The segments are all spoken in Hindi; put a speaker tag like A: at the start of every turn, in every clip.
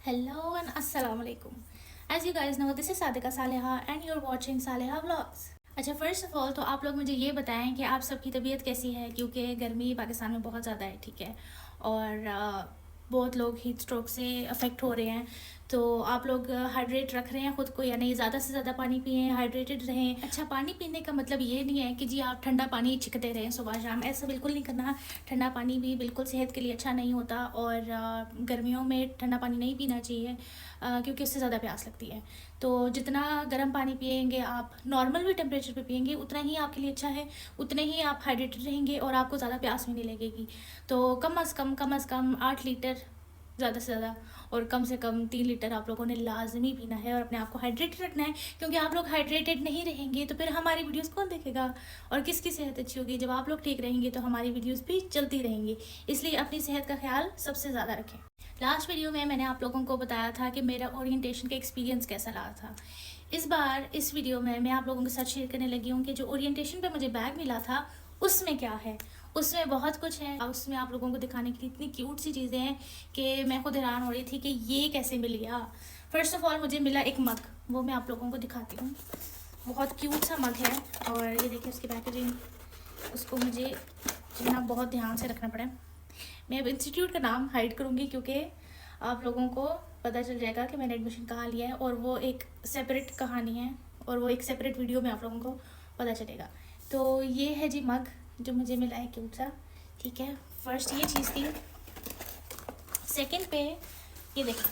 A: Hello and Assalamu alaikum. As you guys know, this is Sadika Saleha and you're watching Saleha Vlogs. अच्छा, फर्स्ट ऑफ ऑल तो आप लोग मुझे ये बताएं कि आप सबकी तबीयत कैसी है, क्योंकि गर्मी पाकिस्तान में बहुत ज़्यादा है, ठीक है। और बहुत लोग हीट स्ट्रोक से अफेक्ट हो रहे हैं। तो आप लोग हाइड्रेट रख रहे हैं ख़ुद को या नहीं, ज़्यादा से ज़्यादा पानी पिएं, हाइड्रेटेड रहें। अच्छा, पानी पीने का मतलब ये नहीं है कि जी आप ठंडा पानी छिकते रहें सुबह शाम, ऐसा बिल्कुल नहीं करना। ठंडा पानी भी बिल्कुल सेहत के लिए अच्छा नहीं होता और गर्मियों में ठंडा पानी नहीं पीना चाहिए क्योंकि उससे ज़्यादा प्यास लगती है। तो जितना गर्म पानी पिएंगे आप, नॉर्मल भी टेम्परेचर पे पिएंगे, उतना ही आपके लिए अच्छा है, उतने ही आप हाइड्रेटेड रहेंगे और आपको ज़्यादा प्यास भी नहीं लगेगी। तो कम अज़ कम 8 लीटर ज़्यादा से ज़्यादा और कम से कम 3 लीटर आप लोगों ने लाजमी पीना है और अपने आप को हाइड्रेटेड रखना है, क्योंकि आप लोग हाइड्रेटेड नहीं रहेंगे तो फिर हमारी वीडियोस कौन देखेगा और किसकी सेहत अच्छी होगी। जब आप लोग ठीक रहेंगे तो हमारी वीडियोस भी चलती रहेंगी, इसलिए अपनी सेहत का ख्याल सबसे ज़्यादा रखें। लास्ट वीडियो में मैंने आप लोगों को बताया था कि मेरा ओरिएंटेशन का एक्सपीरियंस कैसा रहा था। इस बार इस वीडियो में मैं आप लोगों के साथ शेयर करने लगी हूँ कि जो ओरिएंटेशन पे मुझे बैग मिला था उसमें क्या है। उसमें बहुत कुछ है, उसमें आप लोगों को दिखाने के लिए इतनी क्यूट सी चीज़ें हैं कि मैं खुद हैरान हो रही थी कि ये कैसे मिल गया। फर्स्ट ऑफ ऑल मुझे मिला एक मग, वो मैं आप लोगों को दिखाती हूँ। बहुत क्यूट सा मग है और ये देखिए उसकी पैकेजिंग, उसको मुझे जो ना बहुत ध्यान से रखना पड़ा। मैं अब इंस्टीट्यूट का नाम हाइड करूँगी क्योंकि आप लोगों को पता चल जाएगा कि मैंने एडमिशन कहाँ लिया है और वो एक सेपरेट कहानी है और वो एक सेपरेट वीडियो में आप लोगों को पता चलेगा। तो ये है जी मग जो मुझे मिला है क्यूट सा, ठीक है। फर्स्ट ये चीज़ थी। सेकंड पे ये देखो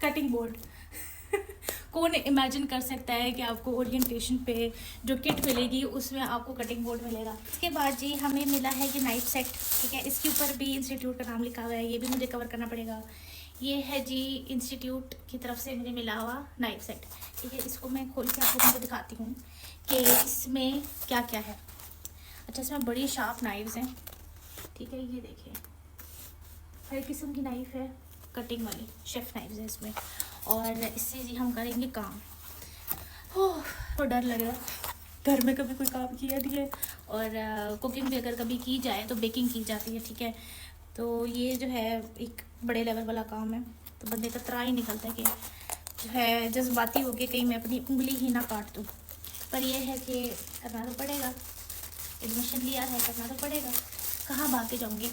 A: कटिंग बोर्ड। कौन इमेजिन कर सकता है कि आपको ओरिएंटेशन पे जो किट मिलेगी उसमें आपको कटिंग बोर्ड मिलेगा। इसके बाद जी हमें मिला है ये नाइफ सेट, ठीक है। इसके ऊपर भी इंस्टीट्यूट का नाम लिखा हुआ है, ये भी मुझे कवर करना पड़ेगा। ये है जी इंस्टीट्यूट की तरफ से मुझे मिला हुआ नाइफ सेट, ठीक है। इसको मैं खोल के आप लोगों को दिखाती हूँ कि इसमें क्या क्या है। अच्छा, इसमें बड़ी शार्प नाइफ्स हैं, ठीक है। ये देखिए हर किस्म की नाइफ है, कटिंग वाली शेफ नाइफ्स है इसमें। और इससे जी हम करेंगे काम। ओह, तो डर लग रहा है, घर में कभी कोई काम किया नहीं है और कुकिंग भी अगर कभी की जाए तो बेकिंग की जाती है, ठीक है। तो ये जो है एक बड़े लेवल वाला काम है, तो बंदे का त्राही निकलता है कि जो है जज्बाती हो के कहीं मैं अपनी उंगली ही ना काट दूँ। पर यह है कि करना तो पड़ेगा, एडमिशन लिया है, करना तो पड़ेगा, कहाँ भाग के जाऊँगी,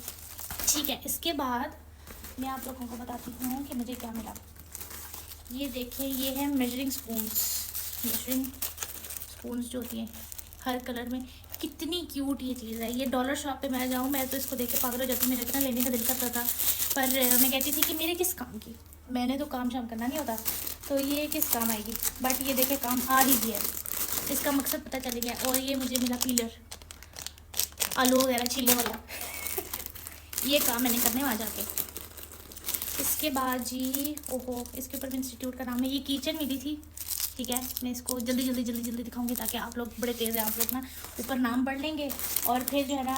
A: ठीक है। इसके बाद मैं आप लोगों को बताती हूँ कि मुझे क्या मिला। ये देखिए, ये है मेजरिंग स्पून्स जो होती हैं हर कलर में। कितनी क्यूट ये चीज़ है। ये डॉलर शॉप पे मैं जाऊँ, मैं तो इसको देख के पागल हो जाती हूँ, मेरा इतना लेने का दिल करता था, पर मैं कहती थी कि मेरे किस काम की, मैंने तो काम शाम करना नहीं होता, तो ये किस काम आएगी। बट ये देखे काम आ ही गया, इसका मकसद पता चल गया। और ये मुझे मिला पीलर, आलू वगैरह छीलने वाला। ये काम मैंने करने वहाँ जाके। इसके बाद जी ओहो, इसके ऊपर भी इंस्टीट्यूट का नाम है। ये किचन मिली थी, ठीक है। मैं इसको जल्दी दिखाऊंगी ताकि आप लोग, बड़े तेज़ हैं आप लोग ना, ऊपर नाम पढ़ लेंगे और फिर जो है ना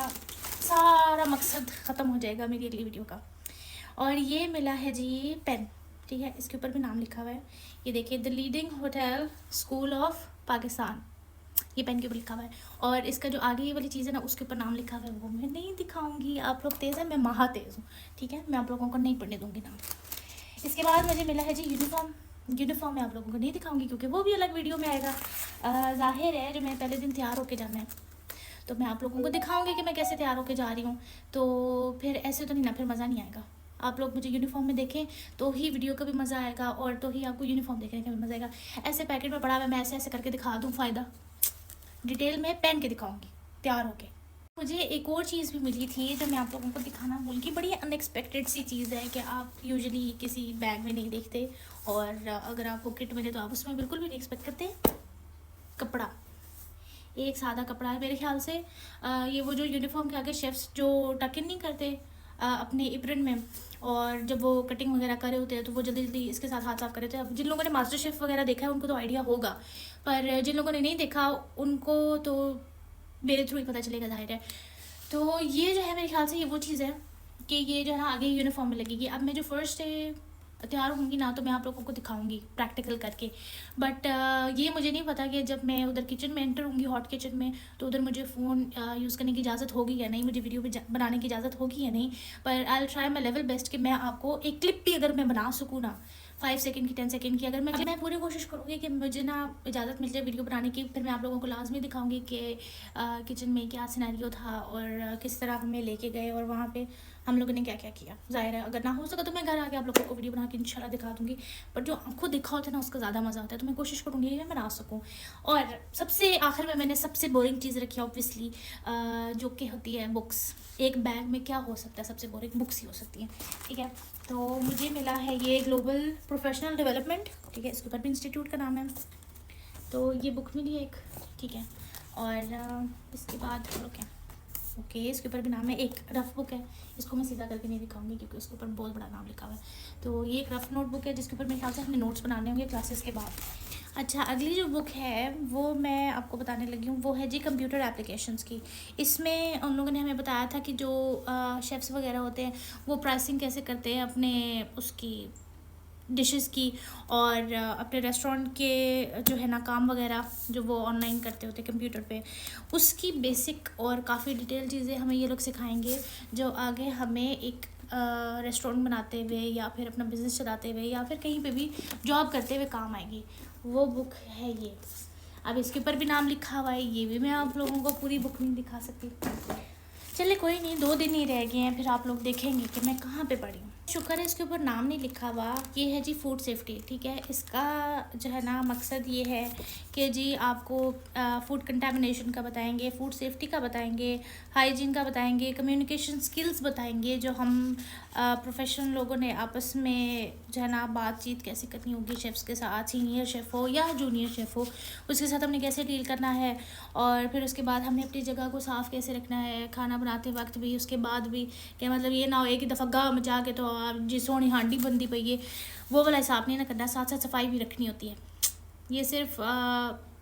A: सारा मकसद ख़त्म हो जाएगा मेरी अगली वीडियो का। और ये मिला है जी पेन, ठीक है। इसके ऊपर भी नाम लिखा हुआ है। ये देखिए, the leading hotel school of Pakistan, ये पेन के ऊपर लिखा हुआ है। और इसका जो आगे ये वाली चीज़ है ना, उसके ऊपर नाम लिखा हुआ है, वो मैं नहीं दिखाऊंगी। आप लोग तेज़ हैं, मैं महा तेज़ हूँ, ठीक है। मैं आप लोगों को नहीं पढ़ने दूंगी नाम। इसके बाद मुझे मिला है जी यूनिफॉर्म मैं आप लोगों को नहीं दिखाऊंगी क्योंकि वो भी अलग वीडियो में आएगा। जाहिर है जो मैं पहले दिन तैयार होके जाना है तो मैं आप लोगों को दिखाऊंगी कि मैं कैसे तैयार होके जा रही हूँ। तो फिर ऐसे तो नहीं ना, फिर मज़ा नहीं आएगा। आप लोग मुझे यूनिफॉर्म में देखें तो ही वीडियो का भी मज़ा आएगा और तो ही आपको यूनिफॉर्म देखने का भी मज़ा आएगा। ऐसे पैकेट में पड़ा हुआ मैं ऐसे करके दिखा दूँ, फ़ायदा डिटेल में पहन के दिखाऊंगी तैयार होके। मुझे एक और चीज़ भी मिली थी जो मैं आप लोगों को दिखाना भूल गई। बड़ी अनएक्सपेक्टेड सी चीज़ है कि आप यूजुअली किसी बैग में नहीं देखते और अगर आपको किट मिले तो आप उसमें बिल्कुल भी नहीं एक्सपेक्ट करते। कपड़ा, एक सादा कपड़ा है मेरे ख्याल से। ये वो जो यूनिफॉर्म के आगे शेफ्स जो टक इन नहीं करते अपने एप्रन में, और जब वो कटिंग वगैरह कर रहे होते हैं तो वो जल्दी जल्दी इसके साथ हाथ साफ कर रहे थे। अब जिन लोगों ने मास्टर शेफ़ वगैरह देखा है उनको तो आइडिया होगा, पर जिन लोगों ने नहीं देखा उनको तो मेरे थ्रू ही पता चलेगा, जाहिर है। तो ये जो है मेरे ख्याल से ये वो चीज़ है कि ये जो है ना आगे यूनिफॉर्म में लगेगी। अब मैं जो फर्स्ट डे तैयार होंगी ना तो मैं आप लोगों को दिखाऊंगी प्रैक्टिकल करके। बट ये मुझे नहीं पता कि जब मैं उधर किचन में एंटर होंगी, हॉट किचन में, तो उधर मुझे फ़ोन यूज़ करने की इजाज़त होगी या नहीं, मुझे वीडियो बनाने की इजाज़त होगी या नहीं। पर I will try my level best कि मैं आपको एक क्लिप भी अगर मैं बना सकूँ ना, 5 सेकंड की, 10 सेकंड की, अगर मैं पूरी कोशिश करूँगी कि मुझे ना इजाज़त मिल जाए वीडियो बनाने की, फिर मैं आप लोगों को लाजमी दिखाऊंगी कि किचन में क्या सिनेरियो था और किस तरह हमें लेके गए और वहाँ पे हम लोगों ने क्या क्या किया। ज़ाहिर है अगर ना हो सका तो मैं घर आके आप लोगों को वीडियो बना के इंशाल्लाह दिखा दूँगी, पर जो आंखों दिखा होता है ना उसका ज़्यादा मज़ा आता है, तो मैं कोशिश करूँगी कि मैं बना सकूँ। और सबसे आखिर में मैंने सबसे बोरिंग चीज़ रखी है ऑब्वियसली, जो कि होती है बुक्स। एक बैग में क्या हो सकता है, सबसे बोरिंग बुक्स ही हो सकती हैं, ठीक है। तो मुझे मिला है ये ग्लोबल प्रोफेशनल डेवलपमेंट, ठीक है, इसके ऊपर भी इंस्टीट्यूट का नाम है। तो ये बुक मिली है एक, ठीक है। और इसके बाद ओके इसके ऊपर भी नाम है, एक रफ बुक है, इसको मैं सीधा करके नहीं दिखाऊंगी क्योंकि उसके ऊपर बहुत बड़ा नाम लिखा हुआ है। तो ये एक रफ नोट बुक है जिसके ऊपर मेरे ख्याल से हमने नोट्स बनाने होंगे क्लासेस के बाद। अच्छा, अगली जो बुक है वो मैं आपको बताने लगी हूँ, वो है जी कंप्यूटर एप्लीकेशंस की। इसमें उन लोगों ने हमें बताया था कि जो शेफ़्स वगैरह होते हैं वो प्राइसिंग कैसे करते हैं अपने उसकी डिशेस की, और अपने रेस्टोरेंट के जो है ना काम वगैरह जो वो ऑनलाइन करते होते कंप्यूटर पे, उसकी बेसिक और काफ़ी डिटेल चीज़ें हमें ये लोग सिखाएंगे, जो आगे हमें एक रेस्टोरेंट बनाते हुए या फिर अपना बिज़नेस चलाते हुए या फिर कहीं पे भी जॉब करते हुए काम आएगी। वो बुक है ये। अब इसके ऊपर भी नाम लिखा हुआ है, ये भी मैं आप लोगों को पूरी बुक नहीं दिखा सकती। चले कोई नहीं, 2 दिन ही रह गए हैं, फिर आप लोग देखेंगे कि मैं कहाँ पे पढ़ी हूँ। शुक्र है इसके ऊपर नाम नहीं लिखा हुआ। ये है जी फूड सेफ्टी, ठीक है। इसका जो है ना मकसद ये है कि जी आपको फूड कंटामिनेशन का बताएंगे, फूड सेफ्टी का बताएंगे, हाइजीन का बताएंगे, कम्युनिकेशन स्किल्स बताएंगे, जो हम प्रोफेशनल लोगों ने आपस में जो है ना बातचीत कैसे करनी होगी शेफ़्स के साथ, सीनियर शेफ़ हो या जूनियर शेफ़ हो, उसके साथ हमने कैसे डील करना है। और फिर उसके बाद हमने अपनी जगह को साफ़ कैसे रखना है खाना बनाते वक्त भी, उसके बाद भी, कि मतलब ये ना हो एक ही दफ़ा गाह मचा के तो जी सोनी हांडी बनती पई है, वो वाला हिसाब नहीं ना करना, साथ साथ सफाई भी रखनी होती है। ये सिर्फ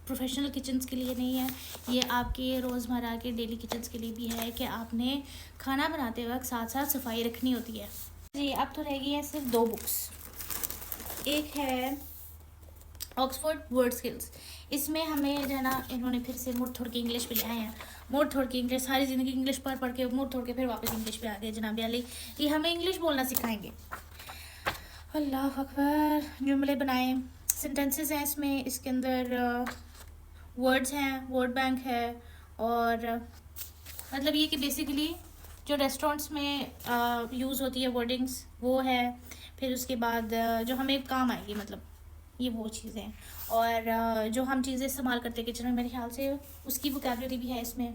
A: प्रोफेशनल किचन्स के लिए नहीं है, ये आपके रोज़मर्रा के डेली किचन्स के लिए भी है कि आपने खाना बनाते वक्त साथ साथ सफाई रखनी होती है जी। अब तो रह गई है सिर्फ 2 बुक्स। एक है ऑक्सफोर्ड वर्ड स्किल्स। इसमें हमें जो है ना इन्होंने फिर से मुड़ थोड़ के इंग्लिश पे ले आए हैं, मुड़ थोड़ के इंग्लिश, सारी ज़िंदगी इंग्लिश पढ़ के मुड़ थोड़ के फिर वापस इंग्लिश पे आ गए जनाब अली। ये हमें इंग्लिश बोलना सिखाएंगे। अल्लाह अकबर। जुमले बनाए, सेंटेंसेस हैं इसमें, इसके अंदर वर्ड्स हैं, वर्ड बैंक है, और मतलब ये कि बेसिकली जो रेस्टोरेंट्स में यूज़ होती है वर्डिंग्स वो है। फिर उसके बाद जो हमें काम आएगी, मतलब ये वो चीज़ें हैं। और जो हम चीज़ें इस्तेमाल करते हैं किचन में, मेरे ख्याल से उसकी वोकैबुलरी भी है इसमें।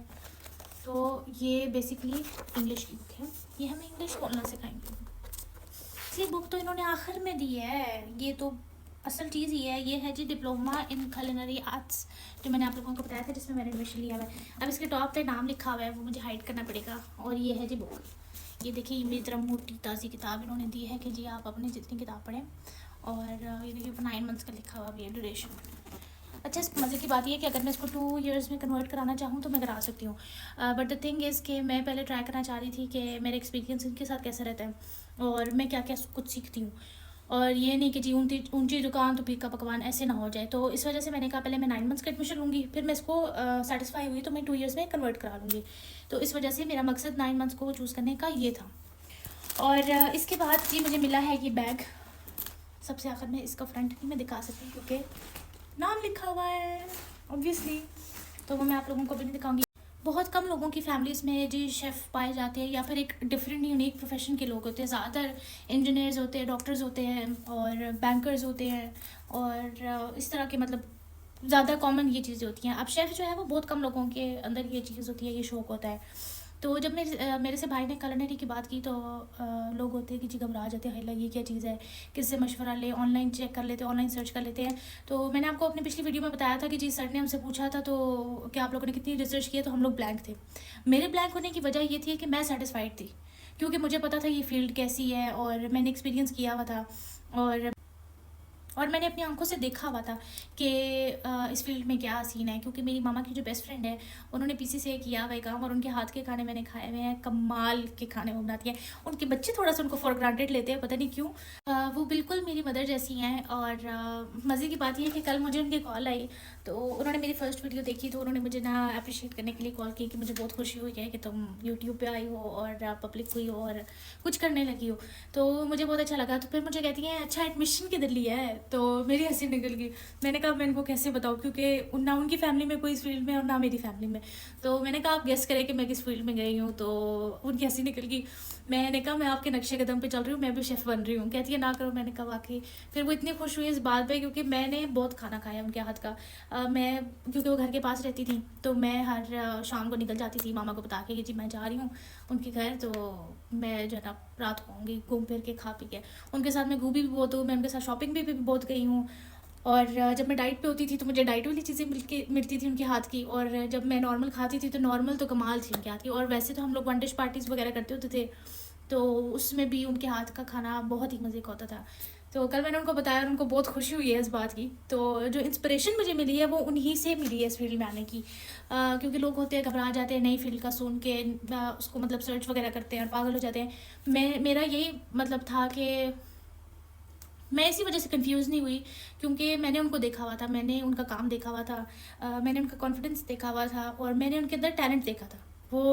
A: तो ये बेसिकली इंग्लिश की बुक है, ये हमें इंग्लिश बोलना सिखाएंगे। ये बुक तो इन्होंने आखिर में दी है, ये तो असल चीज़ ही है। ये है G diploma in culinary arts, जो मैंने आप लोगों को बताया था जिसमें मैंने एडमिशन लिया हुआ है। अब इसके टॉप पे नाम लिखा हुआ है, वो मुझे हाइड करना पड़ेगा। और ये है जी बुक, ये देखिए मेरी तरह मोटी ताज़ी किताब इन्होंने दी है कि जी आप अपनी जितनी किताब पढ़ें। और ये देखिए 9 मंथ्स का लिखा हुआ भी है ड्यूरेशन। अच्छा, इस मज़े की बात ये है कि अगर मैं इसको 2 ईयर्स में कन्वर्ट कराना चाहूँ तो मैं करा सकती हूँ। बट द थिंग इज़ कि मैं पहले ट्राई करना चाह रही थी कि मेरा एक्सपीरियंस इनके साथ कैसा रहता है और मैं क्या क्या कुछ सीखती हूँ, और ये नहीं कि जी ऊंची दुकान तो फीका पकवान ऐसे ना हो जाए। तो इस वजह से मैंने कहा पहले मैं 9 मंथ्स का एडमिशन लूँगी, फिर मैं इसको सेटिस्फाई हुई तो मैं 2 ईयर्स में कन्वर्ट करा लूँगी। तो इस वजह से मेरा मकसद 9 मंथ्स को चूज़ करने का ये था। और इसके बाद ये मुझे मिला है ये बैग। सबसे आखिर में इसका फ्रंट नहीं मैं दिखा सकती क्योंकि नाम लिखा हुआ है ऑब्वियसली, तो वो मैं आप लोगों को भी नहीं दिखाऊंगी। बहुत कम लोगों की फैमिलीज़ में जी शेफ़ पाए जाते हैं या फिर एक डिफरेंट यूनिक प्रोफेशन के लोग होते हैं। ज़्यादातर इंजीनियर्स होते हैं, डॉक्टर्स होते हैं और बैंकर्स होते हैं, और इस तरह के मतलब ज़्यादा कॉमन ये चीज़ें होती हैं। अब शेफ़ जो है वो बहुत कम लोगों के अंदर ये चीज़ होती है, ये शौक़ होता है। तो जब मेरे से भाई ने culinary की बात की तो लोग होते हैं कि जी घबरा जाते हैं, ये क्या चीज़ है, किससे मशवरा ले, ऑनलाइन चेक कर लेते हैं, ऑनलाइन सर्च कर लेते हैं। तो मैंने आपको अपनी पिछली वीडियो में बताया था कि जी सर ने हमसे पूछा था तो क्या आप लोगों ने कितनी रिसर्च की है, तो हम लोग ब्लैंक थे। मेरे ब्लैंक होने की वजह ये थी कि मैं सेटिस्फाइड थी क्योंकि मुझे पता था ये फील्ड कैसी है और मैंने एक्सपीरियंस किया हुआ था, और मैंने अपनी अपनी आंखों से देखा हुआ था कि इस फील्ड में क्या सीन है, क्योंकि मेरी मामा की जो बेस्ट फ्रेंड है उन्होंने पीसी से किया हुआ है काम, और उनके हाथ के खाने मैंने खाए हुए हैं, कमाल के खाने वो बनाती हैं। उनके बच्चे थोड़ा सा उनको फॉर ग्रांटेड लेते हैं, पता नहीं क्यों। वो बिल्कुल मेरी मदर जैसी हैं। और मज़े की बात यह है कि कल मुझे उनकी कॉल आई, तो उन्होंने मेरी फर्स्ट वीडियो देखी, तो उन्होंने मुझे ना अप्रिशिएट करने के लिए कॉल की कि मुझे बहुत खुशी हुई है कि तुम यूट्यूब पे आई हो और पब्लिक हुई हो और कुछ करने लगी हो। तो मुझे बहुत अच्छा लगा। तो फिर मुझे कहती हैं अच्छा एडमिशन किधर लिया है, तो मेरी हंसी निकल गई। मैंने कहा मैं इनको कैसे बताऊँ, क्योंकि ना उनकी फैमिली में कोई इस फील्ड में और ना मेरी फैमिली में। तो मैंने कहा आप गेस करें कि मैं किस फील्ड में गई हूँ, तो उनकी हंसी निकल गई। मैंने कहा मैं आपके नक्शे कदम पे चल रही हूँ, मैं भी शेफ़ बन रही हूँ। कहती है ना करो। मैंने कहा वाकई। फिर वो इतनी खुश हुई इस बात पे, क्योंकि मैंने बहुत खाना खाया उनके हाथ का। मैं क्योंकि वो घर के पास रहती थी, तो मैं हर शाम को निकल जाती थी मामा को बता के कि जी मैं जा रही हूँ उनके घर, तो मैं जो है ना रात को आऊँगी, घूम फिर के खा पी के। उनके साथ मैं घूमी भी बहुत हूँ, मैं उनके साथ शॉपिंग भी बहुत गई हूँ। और जब मैं डाइट पे होती थी तो मुझे डाइट वाली चीज़ें मिलती थी उनके हाथ की, और जब मैं नॉर्मल खाती थी तो नॉर्मल तो कमाल थी उनके हाथ की। और वैसे तो हम लोग वन डिश पार्टीज़ वगैरह करते होते थे, तो उसमें भी उनके हाथ का खाना बहुत ही मज़े का होता था। तो कल मैंने उनको बताया और उनको बहुत खुशी हुई है इस बात की। तो जो इंस्पिरेशन मुझे मिली है वो उन्हीं से मिली है इस फील्ड में आने की। क्योंकि लोग होते हैं घबरा जाते हैं नई फील्ड का सुन के, उसको मतलब सर्च वगैरह करते हैं और पागल हो जाते हैं। मेरा यही मतलब था कि मैं इसी वजह से कंफ्यूज नहीं हुई, क्योंकि मैंने उनको देखा हुआ था, मैंने उनका काम देखा हुआ था, मैंने उनका कॉन्फिडेंस देखा हुआ था, और मैंने उनके अंदर टैलेंट देखा था। वो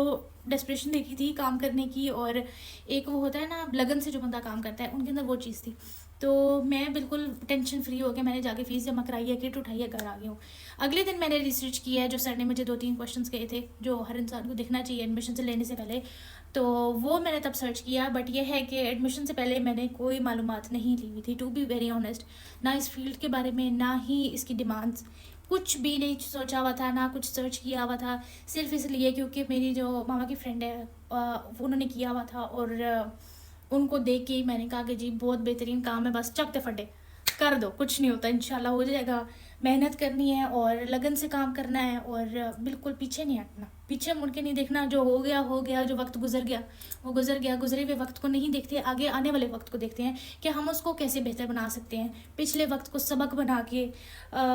A: डेस्परेशन देखी थी काम करने की, और एक वो होता है ना लगन से जो बंदा काम करता है, उनके अंदर वो चीज़ थी। तो मैं बिल्कुल टेंशन फ्री हो गया, मैंने जाके फ़ीस जमा कराई है, किट उठाई है, घर आ गई हूँ। अगले दिन मैंने रिसर्च किया है, जो सर ने मुझे 2-3 क्वेश्चंस कहे थे जो हर इंसान को देखना चाहिए एडमिशन से लेने से पहले, तो वो मैंने तब सर्च किया। बट ये है कि एडमिशन से पहले मैंने कोई मालूमात नहीं ली हुई थी, टू बी वेरी ऑनेस्ट। ना इस फील्ड के बारे में, ना ही इसकी डिमांड्स, कुछ भी नहीं सोचा हुआ था, ना कुछ सर्च किया हुआ था। सिर्फ इसलिए क्योंकि मेरी जो मामा की फ्रेंड है उन्होंने किया हुआ था, और उनको देख के ही मैंने कहा कि जी बहुत बेहतरीन काम है, बस चकते फटे कर दो, कुछ नहीं होता, इंशाल्लाह हो जाएगा। मेहनत करनी है और लगन से काम करना है, और बिल्कुल पीछे नहीं हटना, पीछे मुड़ के नहीं देखना। जो हो गया हो गया, जो वक्त गुजर गया वो गुजर गया। गुजरे हुए वक्त को नहीं देखते, आगे आने वाले वक्त को देखते हैं कि हम उसको कैसे बेहतर बना सकते हैं। पिछले वक्त को सबक बना के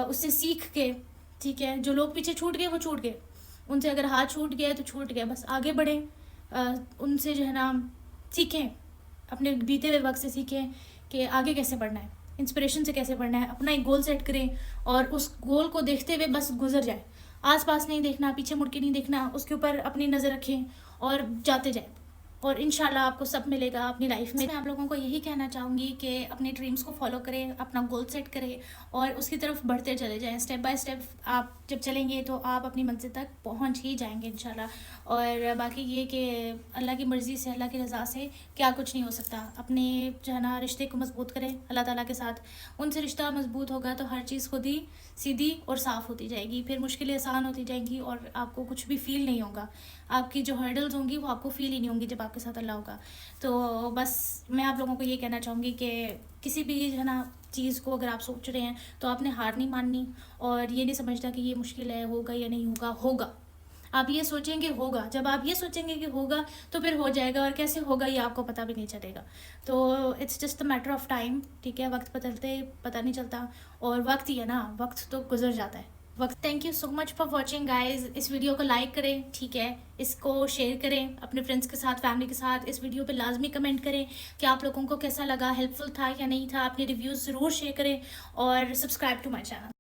A: उससे सीख के, ठीक है, जो लोग पीछे छूट गए वो छूट गए, उनसे अगर हाथ छूट गया तो छूट गया, बस आगे बढ़ें। उनसे जो है ना सीखें, अपने बीते हुए वक्त से सीखें कि आगे कैसे बढ़ना है, इंस्पिरेशन से कैसे बढ़ना है। अपना एक गोल सेट करें और उस गोल को देखते हुए बस गुजर जाए। आस पास नहीं देखना, पीछे मुड़ के नहीं देखना, उसके ऊपर अपनी नज़र रखें और जाते जाए, और इंशाल्लाह आपको सब मिलेगा अपनी लाइफ में। मैं आप लोगों को यही कहना चाहूँगी कि अपने ड्रीम्स को फॉलो करें, अपना गोल सेट करें और उसकी तरफ बढ़ते चले जाएं। स्टेप बाय स्टेप आप जब चलेंगे तो आप अपनी मंजिल तक पहुँच ही जाएंगे इंशाल्लाह। और बाकी ये कि अल्लाह की मर्ज़ी से, अल्लाह की रज़ा से क्या कुछ नहीं हो सकता। अपने जो है ना रिश्ते को मजबूत करें अल्लाह ताला के साथ, उनसे रिश्ता मजबूत होगा तो हर चीज़ खुद ही सीधी और साफ़ होती जाएगी, फिर मुश्किलें आसान होती जाएंगी और आपको कुछ भी फील नहीं होगा। आपकी जो हर्डल्स होंगी वो आपको फील ही नहीं होंगी जब आपके साथ अल्लाह होगा। तो बस मैं आप लोगों को ये कहना चाहूँगी कि किसी भी जो है ना चीज़ को अगर आप सोच रहे हैं तो आपने हार नहीं माननी, और ये नहीं समझना कि ये मुश्किल है, होगा या नहीं होगा। होगा, आप ये सोचेंगे होगा, जब आप ये सोचेंगे कि होगा तो फिर हो जाएगा, और कैसे होगा ये आपको पता भी नहीं चलेगा। तो it's just a matter of time, ठीक है। वक्त बदलते पता नहीं चलता, और वक्त ही है ना, वक्त तो गुजर जाता है वक्त। Thank you so much for watching guys. इस वीडियो को लाइक करें, ठीक है, इसको शेयर करें अपने फ्रेंड्स के साथ, फैमिली के साथ। इस वीडियो पे लाजमी कमेंट करें कि आप लोगों को कैसा लगा, हेल्पफुल था या नहीं था। अपने रिव्यूज़ ज़रूर शेयर करें और सब्सक्राइब टू माई चैनल।